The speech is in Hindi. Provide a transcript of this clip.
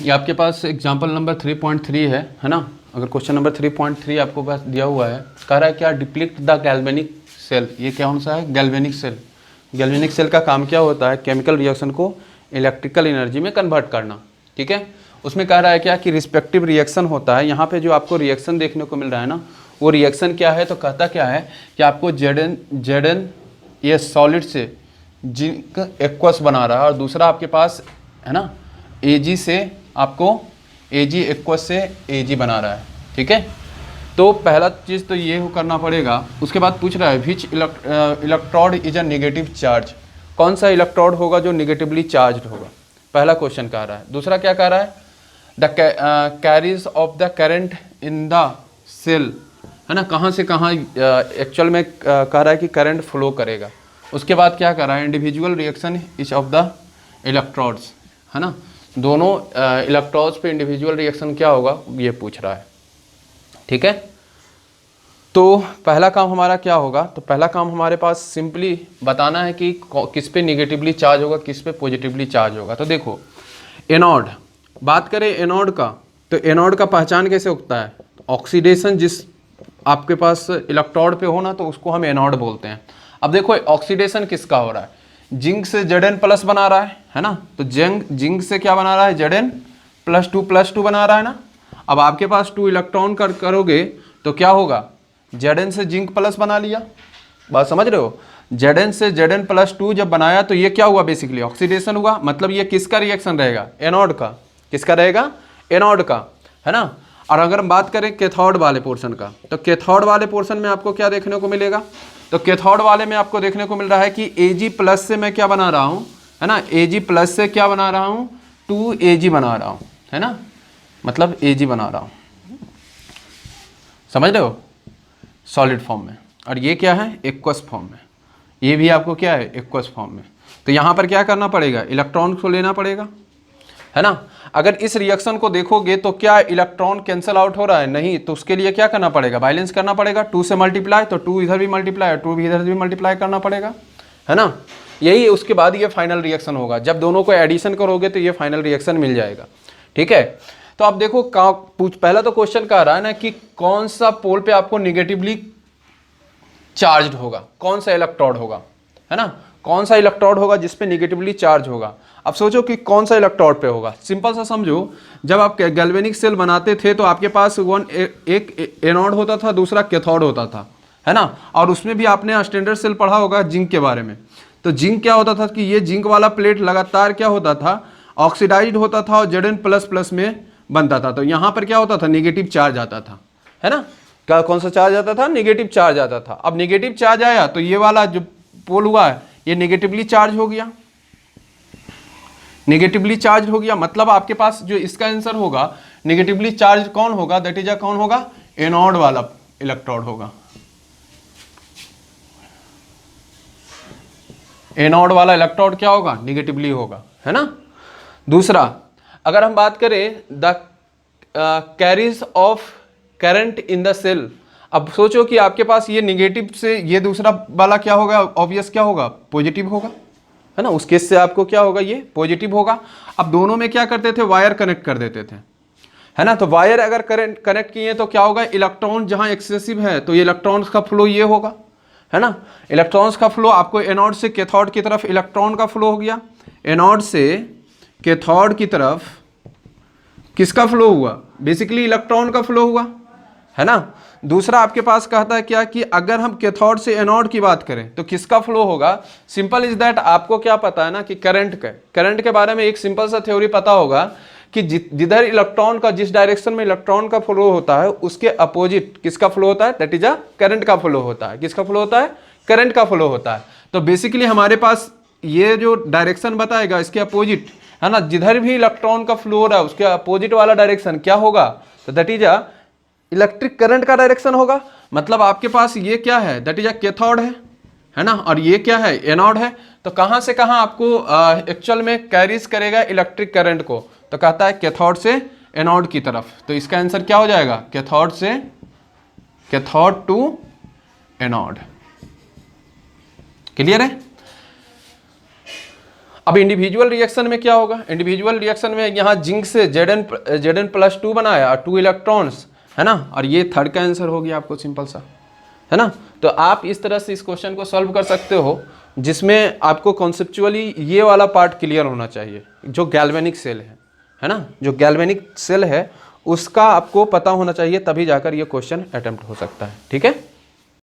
ये आपके पास एग्जाम्पल नंबर 3.3 है ना। अगर क्वेश्चन नंबर 3.3 आपको पास दिया हुआ है, कह रहा है क्या, डिप्लीट द गैल्वेनिक सेल। ये क्या कौन सा है, गैल्वेनिक सेल। गैल्वेनिक सेल का काम क्या होता है, केमिकल रिएक्शन को इलेक्ट्रिकल एनर्जी में कन्वर्ट करना। ठीक है, उसमें कह रहा है क्या कि रिस्पेक्टिव रिएक्शन होता है। यहाँ पे जो आपको रिएक्शन देखने को मिल रहा है ना, वो रिएक्शन क्या है, तो कहता क्या है कि आपको जेडन ये सॉलिड से जिंक एक्वस बना रहा है, और दूसरा आपके पास है ना Ag से आपको Ag एक्वस से Ag बना रहा है। ठीक है, तो पहला चीज़ तो ये करना पड़ेगा। उसके बाद पूछ रहा है which electrode is a negative charge. कौन सा इलेक्ट्रोड होगा जो नेगेटिवली चार्ज होगा, पहला क्वेश्चन कह रहा है। दूसरा क्या कह रहा है, the carriers of the current in the cell, है ना, कहाँ से कहाँ एक्चुअल में कह रहा है कि करंट फ्लो करेगा। उसके बाद क्या कर रहा है, individual reaction each of the electrodes, है ना, दोनों इलेक्ट्रोड्स पे इंडिविजुअल रिएक्शन क्या होगा ये पूछ रहा है। ठीक है, तो पहला काम हमारा क्या होगा, तो पहला काम हमारे पास सिंपली बताना है कि किस पे निगेटिवली चार्ज होगा, किस पे पॉजिटिवली चार्ज होगा। तो देखो एनोड, बात करें एनोड का, तो एनोड का पहचान कैसे होता है, ऑक्सीडेशन जिस आपके पास इलेक्ट्रोड पे हो ना, तो उसको हम एनोड बोलते हैं। अब देखो ऑक्सीडेशन किसका हो रहा है, जिंक से Zn प्लस बना रहा है ना, तो जिंक से क्या बना रहा है, Zn +2 बना रहा है ना। अब आपके पास 2 इलेक्ट्रॉन करोगे तो क्या होगा, Zn से जिंक प्लस बना लिया, बात समझ रहे हो। Zn से Zn +2 जब बनाया तो ये क्या हुआ, बेसिकली ऑक्सीडेशन हुआ। मतलब ये किसका रिएक्शन रहेगा, एनोड का। किसका रहेगा, एनोड का, है ना। और अगर हम बात करें कैथोड वाले पोर्शन का, तो कैथोड वाले पोर्शन में आपको क्या देखने को मिलेगा, तो कैथोड वाले में आपको देखने को मिल रहा है कि Ag+ से मैं क्या बना रहा हूँ, है ना, Ag+ से क्या बना रहा हूँ, 2Ag बना रहा हूँ, है ना, मतलब Ag बना रहा हूँ, समझ रहे हो, सॉलिड फॉर्म में। और ये क्या है, एक्वस फॉर्म में। ये भी आपको क्या है, एक्वस फॉर्म में। तो यहाँ पर क्या करना पड़ेगा, इलेक्ट्रॉन को लेना पड़ेगा, है ना। अगर इस रिएक्शन को देखोगे तो क्या इलेक्ट्रॉन कैंसिल आउट हो रहा है, नहीं, तो उसके लिए क्या करना पड़ेगा, बैलेंस करना पड़ेगा। 2 से मल्टीप्लाई, तो 2 इधर भी मल्टीप्लाई, 2 भी इधर भी मल्टीप्लाई करना पड़ेगा, है ना। यही उसके बाद ये फाइनल रिएक्शन होगा। जब दोनों को एडिशन करोगे तो ये फाइनल रिएक्शन मिल जाएगा। ठीक है, तो आप देखो पहला तो क्वेश्चन कह रहा है ना कि कौन सा पोल पे आपको निगेटिवली चार्ज होगा, कौन सा इलेक्ट्रोड होगा, है ना, कौन सा इलेक्ट्रोड होगा जिसपे निगेटिवली चार्ज होगा। अब सोचो कि कौन सा इलेक्ट्रोड पे होगा। सिंपल सा समझो, जब आप गैल्वेनिक सेल बनाते थे तो आपके पास एक एनोड होता था, दूसरा कैथोड होता था, है ना। और उसमें भी आपने स्टैंडर्ड सेल पढ़ा होगा जिंक के बारे में। तो जिंक क्या होता था कि ये जिंक वाला प्लेट लगातार क्या होता था, ऑक्सीडाइज्ड होता था और Zn++ में बनता था। तो यहाँ पर क्या होता था, निगेटिव चार्ज आता था, है ना। क्या, कौन सा चार्ज आता था, निगेटिव चार्ज आता था। अब निगेटिव चार्ज आया तो ये वाला जो पोल हुआ है ये निगेटिवली चार्ज हो गया, निगेटिवली चार्ज हो गया। मतलब आपके पास जो इसका आंसर होगा, निगेटिवली चार्ज कौन होगा, दैट इज कौन होगा, एनोड वाला इलेक्ट्रोड होगा। एनोड वाला इलेक्ट्रोड क्या होगा, निगेटिवली होगा, है ना। दूसरा, अगर हम बात करें the carriers of current in the cell. अब सोचो कि आपके पास ये निगेटिव से ये दूसरा वाला क्या होगा, ऑब्वियस क्या होगा, पॉजिटिव होगा, है ना। उस केस से आपको क्या होगा, ये पॉजिटिव होगा। अब दोनों में क्या करते थे, वायर कनेक्ट कर देते थे, है ना। तो वायर अगर करंट कनेक्ट किए तो क्या होगा, इलेक्ट्रॉन जहां एक्सेसिव है तो ये इलेक्ट्रॉन्स का फ्लो ये होगा, है ना। इलेक्ट्रॉन्स का फ्लो आपको एनोड से कैथोड की तरफ इलेक्ट्रॉन का फ्लो हो गया, एनोड से कैथोड की तरफ किसका फ्लो हुआ, बेसिकली इलेक्ट्रॉन का फ्लो हुआ, है ना। दूसरा आपके पास कहता है क्या कि अगर हम कैथोड से एनोड की बात करें तो किसका फ्लो होगा। सिंपल इज दैट, आपको क्या पता है ना कि करंट के बारे में एक सिंपल सा थ्योरी पता होगा कि जिधर इलेक्ट्रॉन का, जिस डायरेक्शन में इलेक्ट्रॉन का फ्लो होता है उसके अपोजिट किसका फ्लो होता है, दैट इज अ करंट का फ्लो होता है। किसका फ्लो होता है, करंट का फ्लो होता है। तो बेसिकली हमारे पास ये जो डायरेक्शन बताएगा इसके अपोजिट, है ना, जिधर भी इलेक्ट्रॉन का फ्लो हो रहा है उसके अपोजिट वाला डायरेक्शन क्या होगा, तो that is a electric current का डायरेक्शन होगा। मतलब आपके पास ये क्या है, दैट इज अ कैथोड है ना, और ये क्या है, एनोड है। तो कहां से कहां आपको एक्चुअल में कैरीज करेगा इलेक्ट्रिक करंट को, तो कहता है कैथोड से एनोड की तरफ। तो इसका आंसर क्या हो जाएगा, कैथोड टू एनोड। क्लियर है। अब इंडिविजुअल रिएक्शन में क्या होगा, इंडिविजुअल रिएक्शन में यहाँ जिंक से Zn+2 बनाया और 2 इलेक्ट्रॉन्स, है ना, और ये थर्ड का आंसर हो गया आपको, सिंपल सा, है ना। तो आप इस तरह से इस क्वेश्चन को सॉल्व कर सकते हो जिसमें आपको कॉन्सेप्चुअली ये वाला पार्ट क्लियर होना चाहिए, जो गैल्वेनिक सेल है ना, जो गैल्वेनिक सेल है उसका आपको पता होना चाहिए, तभी जाकर ये क्वेश्चन अटेम्प्ट हो सकता है, ठीक है।